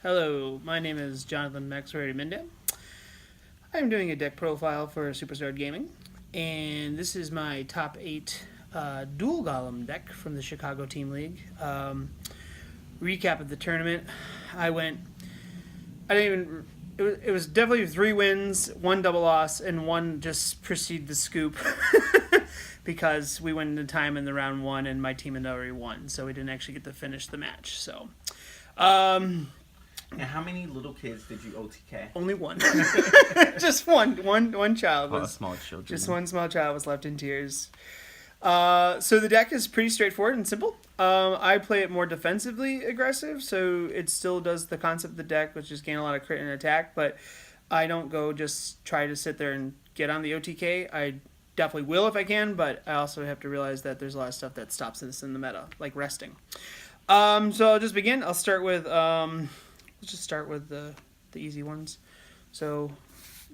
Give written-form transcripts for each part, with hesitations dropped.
Hello, my name is Jonathan Maxwell-Mende. I'm doing a deck profile for Superstar Gaming, and this is my top 8 Duel Golem deck from the Chicago Team League. Recap of the tournament, it was definitely 3 wins, 1 double loss, and 1 just proceed to scoop because we went into time in the round 1 and my team had already won, so we didn't actually get to finish the match. So, and how many little kids did you OTK? only one. Just one child. Small children. Just one small child was left in tears. So the deck is pretty straightforward and simple. I play it more defensively aggressive, so it still does the concept of the deck, which is gain a lot of crit and attack, but I don't go just try to sit there and get on the OTK. I definitely will if I can, but I also have to realize that there's a lot of stuff that stops us in the meta, like resting. So I'll just begin. I'll start with... let's just start with the easy ones. So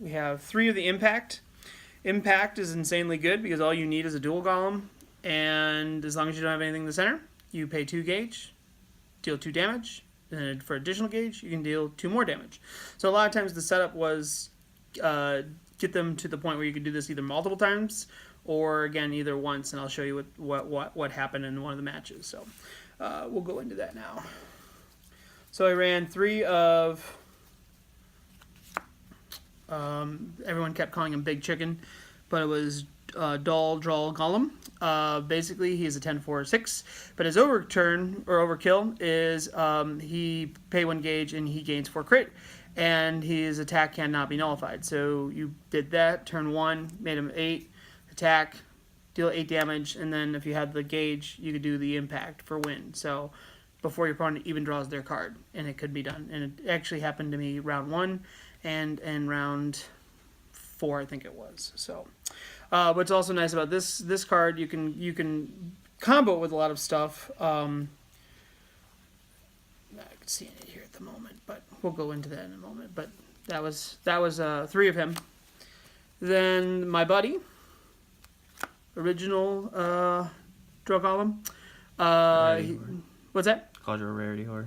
we have 3 of the Impact. Impact is insanely good because all you need is a Duel Golem, and as long as you don't have anything in the center, you pay 2 gauge, deal 2 damage, and for additional gauge, you can deal 2 more damage. So a lot of times the setup was get them to the point where you could do this either multiple times or, again, either once, and I'll show you what happened in one of the matches. So we'll go into that now. So I ran 3 of, everyone kept calling him Big Chicken, but it was Duel Golem. Basically, he is a 10-4-6, but his overkill is he pay 1 gauge and he gains 4 crit, and his attack cannot be nullified. So you did that, turn 1, made him 8, attack, deal 8 damage, and then if you had the gauge, you could do the impact for win. So before your opponent even draws their card, and it could be done. And it actually happened to me round 1 and round 4, I think it was. So, what's also nice about this card, you can combo it with a lot of stuff. I can see it here at the moment, but we'll go into that in a moment. But that was 3 of him. Then my buddy, original Duel Golem. What's that? Called you a rarity whore.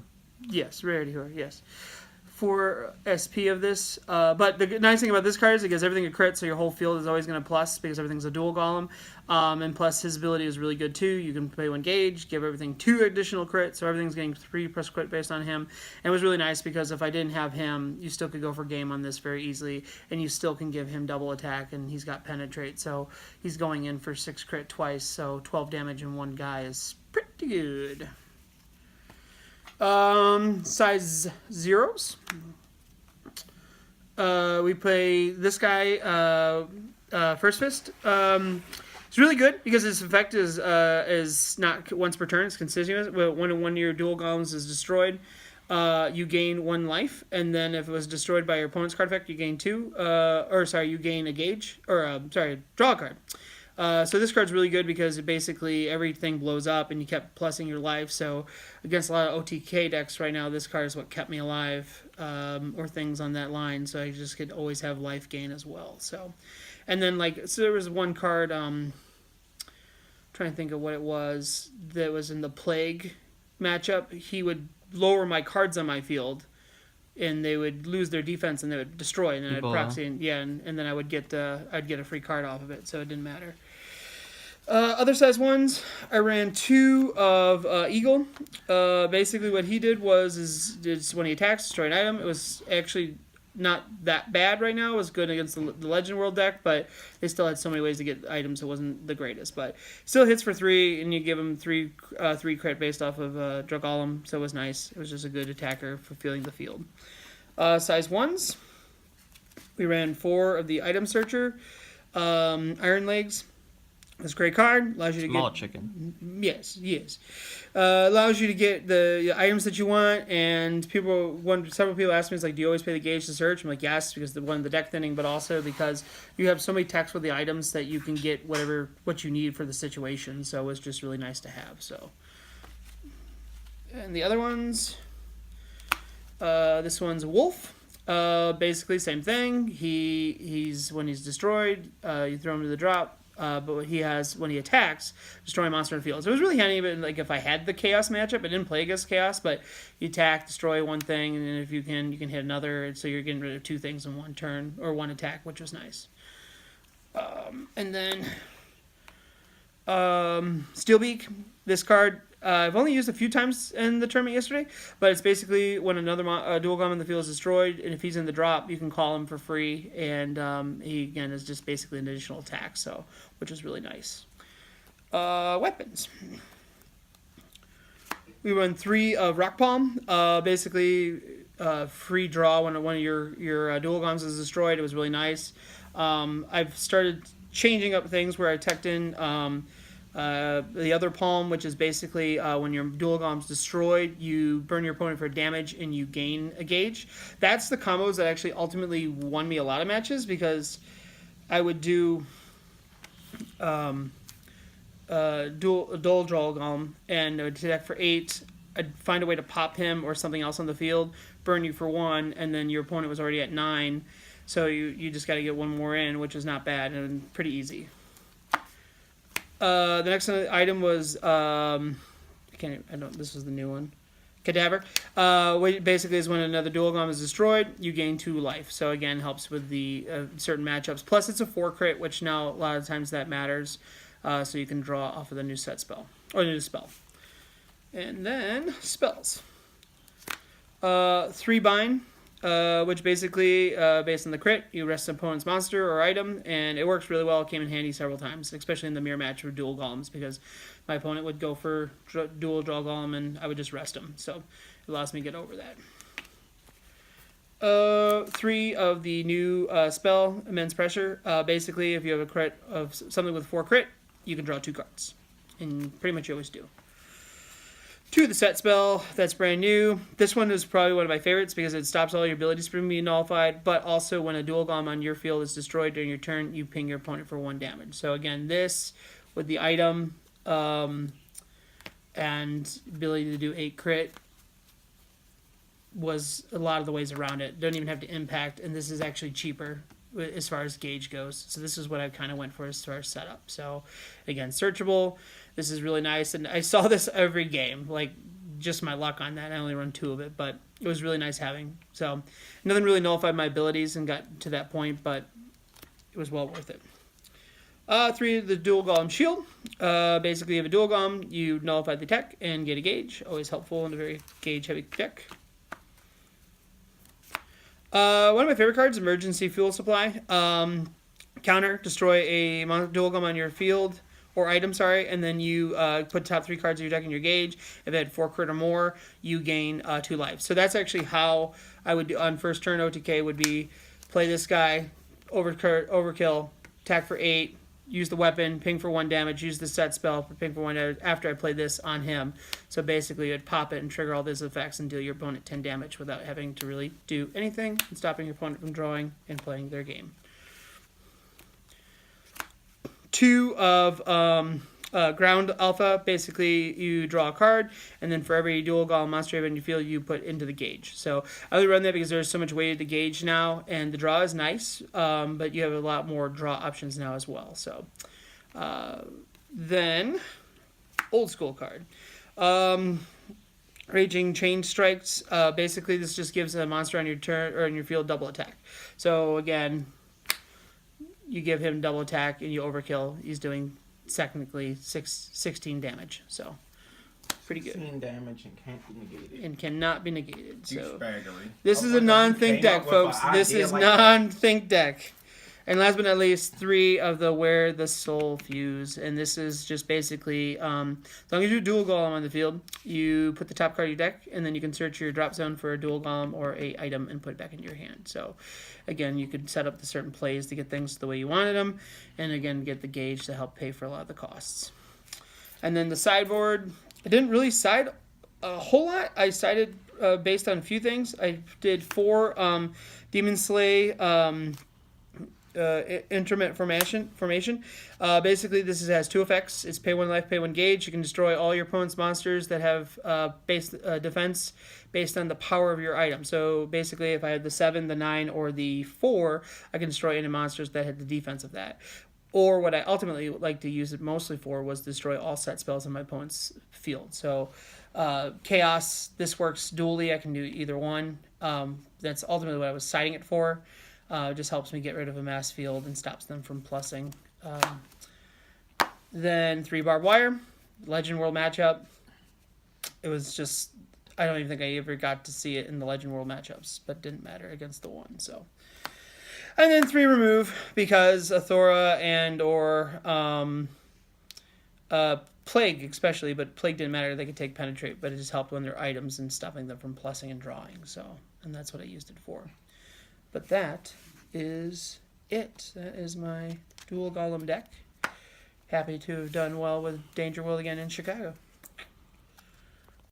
Yes, rarity whore, yes. 4 SP of this. But the nice thing about this card is it gives everything a crit, so your whole field is always going to plus because everything's a Duel Golem. And plus his ability is really good too. You can pay 1 gauge, give everything 2 additional crit, so everything's getting 3 plus crit based on him. And it was really nice because if I didn't have him, you still could go for game on this very easily, and you still can give him double attack, and he's got penetrate, so he's going in for 6 crit twice, so 12 damage in 1 guy is pretty good. Size 0s. We play this guy, First Fist. It's really good because its effect is not once per turn. It's continuous. When one of your Duel Golems is destroyed, you gain 1 life, and then if it was destroyed by your opponent's card effect, you gain 2. You gain a gauge, draw a card. So this card's really good because it basically everything blows up and you kept plussing your life. So against a lot of OTK decks right now, this card is what kept me alive, or things on that line. So I just could always have life gain as well. So, and then there was one card, trying to think of what it was, that was in the Plague matchup. He would lower my cards on my field, and they would lose their defense and they would destroy, and then I'd proxy, and then I would I'd get a free card off of it, so it didn't matter. Other size ones, I ran 2 of Eagle. Basically what he did is when he attacks, destroy an item. It was actually not that bad right now. It was good against the Legend World deck, but they still had so many ways to get items, it wasn't the greatest. But still hits for 3, and you give him 3 crit based off of Duel Golem, so it was nice. It was just a good attacker for feeling the field. Size 1s, we ran 4 of the Item Searcher. Iron Legs. This great card allows you to Small get chicken. Yes. Allows you to get the items that you want, and several people ask me, do you always pay the gauge to search? I'm like, yes, because the deck thinning, but also because you have so many texts with the items that you can get what you need for the situation. So it's just really nice to have. So, and the other ones, this one's a Wolf. Basically same thing. He's when he's destroyed, you throw him to the drop. but he has, when he attacks, destroy a monster in the field. So it was really handy, but like if I had the Chaos matchup, I didn't play against Chaos, but you attack, destroy one thing, and then if you can hit another, so you're getting rid of 2 things in one turn, or one attack, which was nice. And then Steelbeak, this card, I've only used a few times in the tournament yesterday, but it's basically when another Duel Golem in the field is destroyed, and if he's in the drop, you can call him for free, and he, again, is just basically an additional attack, so which is really nice. Weapons. We run 3 of Rock Palm, basically free draw when one of your Duel Golems is destroyed. It was really nice. I've started changing up things where I teched in the other palm, which is basically when your Duel Golem's destroyed, you burn your opponent for damage and you gain a gauge. That's the combos that actually ultimately won me a lot of matches, because I would do Duel Draw Golem, and I would attack for 8. I'd find a way to pop him or something else on the field, burn you for 1, and then your opponent was already at 9. So you just got to get 1 more in, which is not bad and pretty easy. The next item was this was the new one, Cadaver. Which basically is when another Duel Golem is destroyed, you gain 2 life. So again, helps with the certain matchups. Plus, it's a 4 crit, which now a lot of times that matters. So you can draw off of the new set spell or the new spell. And then spells. 3 bind. Which basically, based on the crit, you rest an opponent's monster or item, and it works really well. It came in handy several times, especially in the mirror match with Duel Golems, because my opponent would go for Duel Draw Golem, and I would just rest him. So it allows me to get over that. 3 of the new spell, Immense Pressure. Basically, if you have a crit of something with 4 crit, you can draw 2 cards, and pretty much you always do. 2 of the set spell, that's brand new. This one is probably one of my favorites because it stops all your abilities from being nullified, but also when a Duel Golem on your field is destroyed during your turn, you ping your opponent for 1 damage. So again, this with the item and ability to do 8 crit was a lot of the ways around it. Don't even have to impact, and this is actually cheaper as far as gauge goes. So this is what I kind of went for as far as setup. So again, searchable. This is really nice, and I saw this every game. Like, just my luck on that. I only run 2 of it, but it was really nice having. So nothing really nullified my abilities and got to that point, but it was well worth it. 3 of the Duel Golem Shield. Basically, you have a Duel Golem, you nullify the tech and get a gauge. Always helpful in a very gauge-heavy deck. One of my favorite cards, Emergency Fuel Supply. Counter, destroy a Duel Golem on your field, or item, sorry, and then you put top 3 cards of your deck in your gauge. If it had 4 crit or more, you gain 2 life. So that's actually how I would do on first turn. OTK would be play this guy, overkill, attack for 8, use the weapon, ping for 1 damage, use the set spell for ping for 1 damage after I play this on him. So basically, you'd pop it and trigger all those effects and deal your opponent 10 damage without having to really do anything and stopping your opponent from drawing and playing their game. 2 of Ground Alpha. Basically, you draw a card, and then for every Duel Golem monster you have in your field, you put into the gauge. So I would run that because there's so much weight to gauge now, and the draw is nice, but you have a lot more draw options now as well. So then, old school card. Raging Chain Strikes. Basically, this just gives a monster on your turn or in your field double attack. So again, you give him double attack and you overkill. He's doing technically 16 damage. So pretty good. 16 damage and can't be negated. And cannot be negated. So Douchebaggery. this is a non-think deck, folks. This is non-think deck. And last but not least, 3 of the Wear the Soul Fuse. And this is just basically, as long as you Duel Golem on the field, you put the top card of your deck, and then you can search your drop zone for a Duel Golem or a item and put it back into your hand. So, again, you could set up the certain plays to get things the way you wanted them, and again, get the gauge to help pay for a lot of the costs. And then the sideboard, I didn't really side a whole lot. I sided based on a few things. I did 4 Demon Slay intermittent formation. Basically, this has 2 effects. It's pay 1 life, pay 1 gauge. You can destroy all your opponent's monsters that have base defense based on the power of your item. So basically, if I had the 7, the 9, or the 4, I can destroy any monsters that had the defense of that. Or what I ultimately like to use it mostly for was destroy all set spells in my opponent's field. So Chaos, this works dually. I can do either one. That's ultimately what I was citing it for. It just helps me get rid of a mass field and stops them from plussing. Then 3 barbed wire, Legend World matchup. It was just, I don't even think I ever got to see it in the Legend World matchups, but didn't matter against the 1. So, and then 3 remove because Athora and or Plague especially, but Plague didn't matter. They could take Penetrate, but it just helped when they're items and stopping them from plussing and drawing. So, and that's what I used it for. But that is it. That is my Duel Golem deck. Happy to have done well with Danger World again in Chicago.